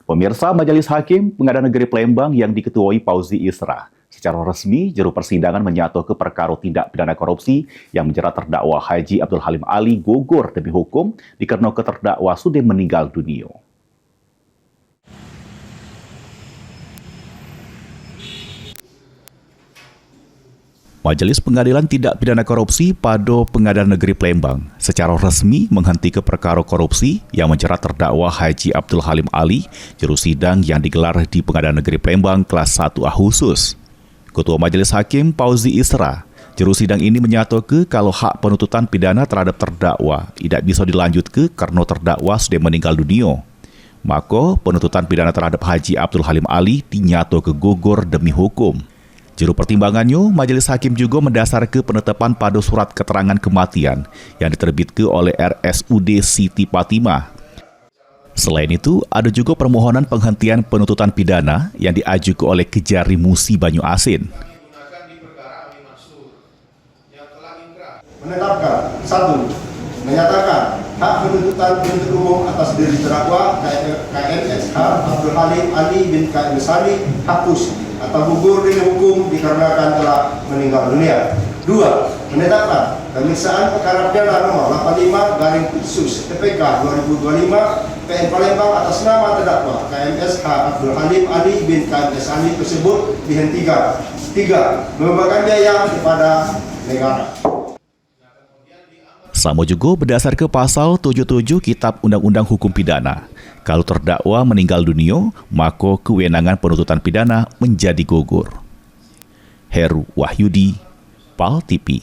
Pemirsa, Majelis Hakim Pengadilan Negeri Palembang yang diketuai Pauzi Isra secara resmi juru persidangan menyatakan perkara tindak pidana korupsi yang menjerat terdakwa Haji Abdul Halim Ali gugur demi hukum dikarenakan terdakwa sudah meninggal dunia. Majelis Pengadilan Tindak Pidana Korupsi pada Pengadilan Negeri Palembang secara resmi menghentikan perkara korupsi yang menjerat terdakwa Haji Abdul Halim Ali, juru sidang yang digelar di Pengadilan Negeri Palembang kelas 1A khusus. Ketua Majelis Hakim Pauzi Isra, juru sidang ini menyatakan kalau hak penuntutan pidana terhadap terdakwa tidak bisa dilanjutkan karena terdakwa sudah meninggal dunia. Maka penuntutan pidana terhadap Haji Abdul Halim Ali dinyatakan gugur demi hukum. Juru pertimbangannya, Majelis Hakim juga mendasarkan penetapan pada surat keterangan kematian yang diterbitkan oleh RSUD Siti Fatimah. Selain itu, ada juga permohonan penghentian penuntutan pidana yang diajukan oleh Kejari Musi Banyu Asin. Menetapkan, 1. Menyatakan hak penuntutan penuntut umum atas diri terdakwa KMSH Abdul Halim Ali bin KM Sani hapus atau gugur demi hukum dikarenakan telah meninggal dunia. 2. Menetapkan pemeriksaan perkara pidana nomor 85/TPK 2025 PN Palembang atas nama terdakwa KMSH Abdul Halim Ali bin KM Sani tersebut dihentikan. 3. Membebankan biaya kepada negara. Sama juga berdasarkan pasal 77 Kitab Undang-Undang Hukum Pidana. Kalau terdakwa meninggal dunia, maka kewenangan penuntutan pidana menjadi gugur. Heru Wahyudi, PAL TV.